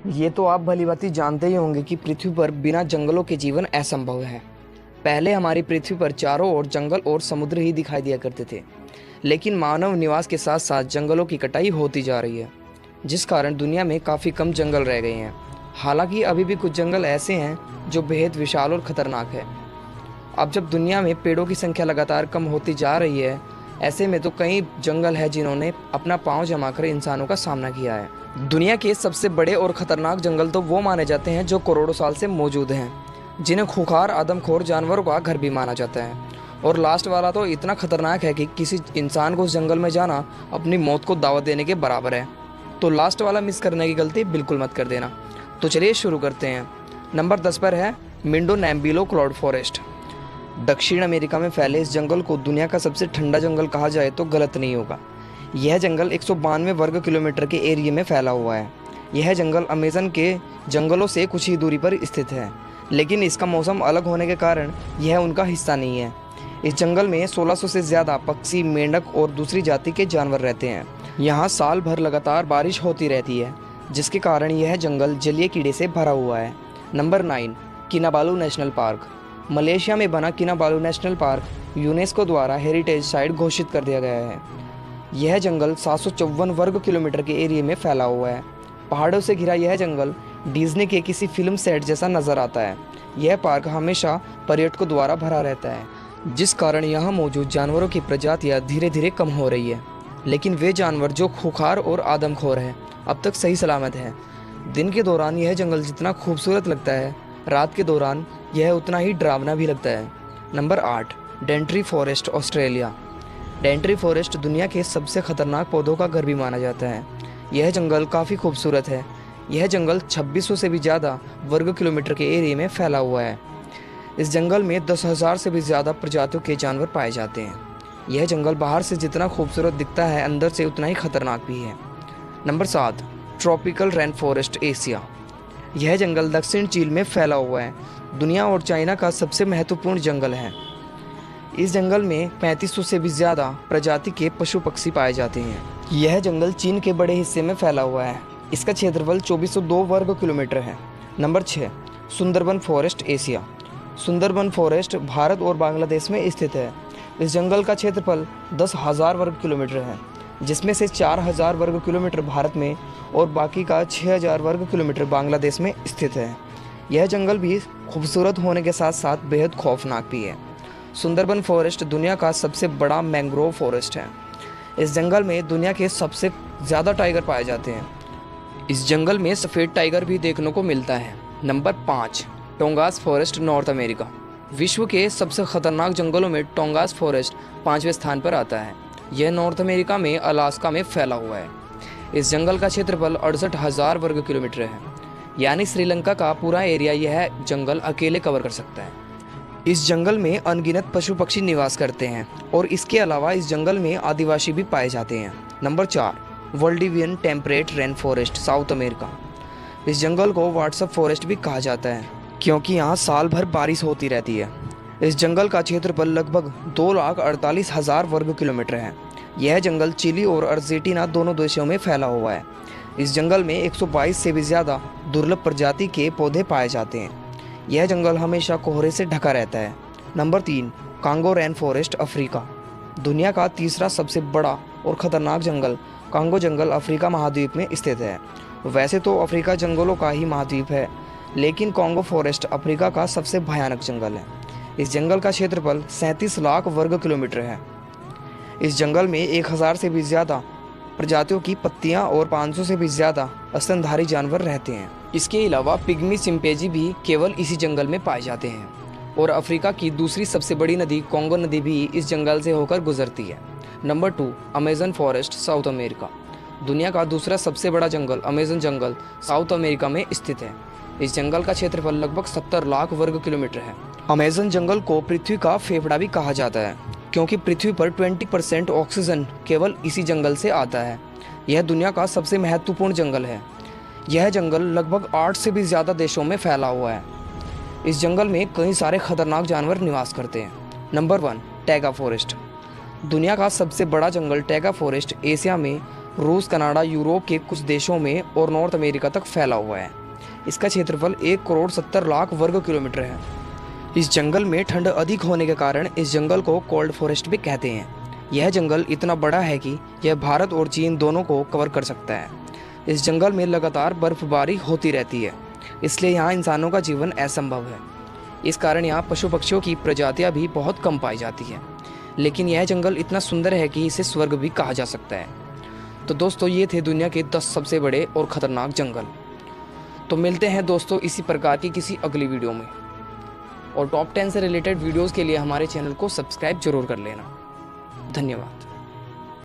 ये तो आप भलीभांति जानते ही होंगे कि पृथ्वी पर बिना जंगलों के जीवन असंभव है। पहले हमारी पृथ्वी पर चारों ओर जंगल और समुद्र ही दिखाई दिया करते थे, लेकिन मानव निवास के साथ साथ जंगलों की कटाई होती जा रही है, जिस कारण दुनिया में काफ़ी कम जंगल रह गए हैं। हालांकि अभी भी कुछ जंगल ऐसे हैं जो बेहद विशाल और खतरनाक है। अब जब दुनिया में पेड़ों की संख्या लगातार कम होती जा रही है, ऐसे में तो कई जंगल है जिन्होंने अपना पांव जमाकर इंसानों का सामना किया है। दुनिया के सबसे बड़े और खतरनाक जंगल तो वो माने जाते हैं जो करोड़ों साल से मौजूद हैं, जिन्हें खूंखार आदमखोर जानवरों का घर भी माना जाता है। और लास्ट वाला तो इतना खतरनाक है कि किसी इंसान को उस जंगल में जाना अपनी मौत को दावत देने के बराबर है। तो लास्ट वाला मिस करने की गलती बिल्कुल मत कर देना। तो चलिए शुरू करते हैं। नंबर 10 पर है मिंडो नैम्बिलो क्लाउड फॉरेस्ट। दक्षिण अमेरिका में फैले इस जंगल को दुनिया का सबसे ठंडा जंगल कहा जाए तो गलत नहीं होगा। यह जंगल 192 वर्ग किलोमीटर के एरिया में फैला हुआ है। यह जंगल अमेज़न के जंगलों से कुछ ही दूरी पर स्थित है, लेकिन इसका मौसम अलग होने के कारण यह उनका हिस्सा नहीं है। इस जंगल में 1600 से ज़्यादा पक्षी, मेंढक और दूसरी जाति के जानवर रहते हैं। यहाँ साल भर लगातार बारिश होती रहती है, जिसके कारण यह जंगल जलीय कीड़े से भरा हुआ है। Number 9, Kinabalu national park. Malaysia में बना किनाबालू नेशनल पार्क यूनेस्को द्वारा हेरिटेज साइट घोषित कर दिया गया है। यह जंगल 754 वर्ग किलोमीटर के एरिया में फैला हुआ है। पहाड़ों से घिरा यह जंगल डिज्नी के किसी फिल्म सेट जैसा नजर आता है। यह पार्क हमेशा पर्यटकों द्वारा भरा रहता है, जिस कारण यहाँ मौजूद जानवरों की प्रजातियाँ धीरे धीरे कम हो रही है। लेकिन वे जानवर जो खूंखार और आदमखोर हैं, अब तक सही सलामत है। दिन के दौरान यह जंगल जितना खूबसूरत लगता है, रात के दौरान यह उतना ही डरावना भी लगता है। Number 8, Dentry forest, Australia. Dentry forest दुनिया के सबसे खतरनाक पौधों का घर भी माना जाता है। यह जंगल काफ़ी खूबसूरत है। यह जंगल 2600 से भी ज़्यादा वर्ग किलोमीटर के एरिया में फैला हुआ है। इस जंगल में 10,000 से भी ज़्यादा प्रजातियों के जानवर पाए जाते हैं। यह जंगल बाहर से जितना खूबसूरत दिखता है, अंदर से उतना ही खतरनाक भी है। Number 7, tropical rain forest, Asia. यह जंगल दक्षिण चीन में फैला हुआ है। दुनिया और चाइना का सबसे महत्वपूर्ण जंगल है। इस जंगल में 3500 से भी ज़्यादा प्रजाति के पशु पक्षी पाए जाते हैं। यह जंगल चीन के बड़े हिस्से में फैला हुआ है। इसका क्षेत्रफल 2402 वर्ग किलोमीटर है। Number 6, Sundarban forest, Asia. Sundarban forest Bharat और बांग्लादेश में स्थित है। इस जंगल का क्षेत्रफल 10,000 वर्ग किलोमीटर है, जिसमें से 4,000 वर्ग किलोमीटर भारत में और बाकी का 6,000 वर्ग किलोमीटर बांग्लादेश में स्थित है। यह जंगल भी खूबसूरत होने के साथ साथ बेहद खौफनाक भी है। सुंदरबन फॉरेस्ट दुनिया का सबसे बड़ा मैंग्रोव फॉरेस्ट है। इस जंगल में दुनिया के सबसे ज़्यादा टाइगर पाए जाते हैं। इस जंगल में सफ़ेद टाइगर भी देखने को मिलता है। Number 5, Tongass forest, North America. विश्व के सबसे खतरनाक जंगलों में टोंगास फॉरेस्ट 5वें स्थान पर आता है। यह नॉर्थ अमेरिका में अलास्का में फैला हुआ है। इस जंगल का क्षेत्रफल 68,000 वर्ग किलोमीटर है, यानी श्रीलंका का पूरा एरिया यह जंगल अकेले कवर कर सकता है। इस जंगल में अनगिनत पशु पक्षी निवास करते हैं और इसके अलावा इस जंगल में आदिवासी भी पाए जाते हैं। Number 4, Valdivian temperate rain forest, South America. इस जंगल को व्हाट्सएप फॉरेस्ट भी कहा जाता है, क्योंकि यहाँ साल भर बारिश होती रहती है। इस जंगल का क्षेत्रफल लगभग 2,48,000 वर्ग किलोमीटर है। यह जंगल चिली और अर्जेंटीना दोनों देशों में फैला हुआ है। इस जंगल में 122 से भी ज़्यादा दुर्लभ प्रजाति के पौधे पाए जाते हैं। यह जंगल हमेशा कोहरे से ढका रहता है। Number 3, Congo rain forest, Africa. दुनिया का तीसरा सबसे बड़ा और ख़तरनाक जंगल कांगो जंगल अफ्रीका महाद्वीप में स्थित है। वैसे तो अफ्रीका जंगलों का ही महाद्वीप है, लेकिन कांगो फॉरेस्ट अफ्रीका का सबसे भयानक जंगल है। इस जंगल का क्षेत्रफल 37 लाख वर्ग किलोमीटर है। इस जंगल में 1000 से भी ज़्यादा प्रजातियों की पत्तियां और 500 से भी ज़्यादा स्तनधारी जानवर रहते हैं। इसके अलावा पिग्मी चिंपैंजी भी केवल इसी जंगल में पाए जाते हैं। और अफ्रीका की दूसरी सबसे बड़ी नदी कोंगो नदी भी इस जंगल से होकर गुजरती है। Number 2, Amazon forest, South America. दुनिया का दूसरा सबसे बड़ा जंगल अमेज़न जंगल साउथ अमेरिका में स्थित है। इस जंगल का क्षेत्रफल लगभग 70 लाख वर्ग किलोमीटर है। अमेज़न जंगल को पृथ्वी का फेफड़ा भी कहा जाता है, क्योंकि पृथ्वी पर 20% ऑक्सीजन केवल इसी जंगल से आता है। यह दुनिया का सबसे महत्वपूर्ण जंगल है। यह जंगल लगभग 8 से भी ज़्यादा देशों में फैला हुआ है। इस जंगल में कई सारे खतरनाक जानवर निवास करते हैं। Number 1, taiga forest. दुनिया का सबसे बड़ा जंगल टैगा फॉरेस्ट एशिया में रूस, कनाडा, यूरोप के कुछ देशों में और नॉर्थ अमेरिका तक फैला हुआ है। इसका क्षेत्रफल 1,70,00,000 वर्ग किलोमीटर है। इस जंगल में ठंड अधिक होने के कारण इस जंगल को कोल्ड फॉरेस्ट भी कहते हैं। यह जंगल इतना बड़ा है कि यह भारत और चीन दोनों को कवर कर सकता है। इस जंगल में लगातार बर्फबारी होती रहती है, इसलिए यहाँ इंसानों का जीवन असंभव है। इस कारण यहाँ पशु पक्षियों की प्रजातियाँ भी बहुत कम पाई जाती हैं। लेकिन यह जंगल इतना सुंदर है कि इसे स्वर्ग भी कहा जा सकता है। तो दोस्तों, ये थे दुनिया के 10 सबसे बड़े और ख़तरनाक जंगल। तो मिलते हैं दोस्तों इसी प्रकार की किसी अगली वीडियो में। और टॉप 10 से रिलेटेड वीडियोज़ के लिए हमारे चैनल को सब्सक्राइब जरूर कर लेना। धन्यवाद।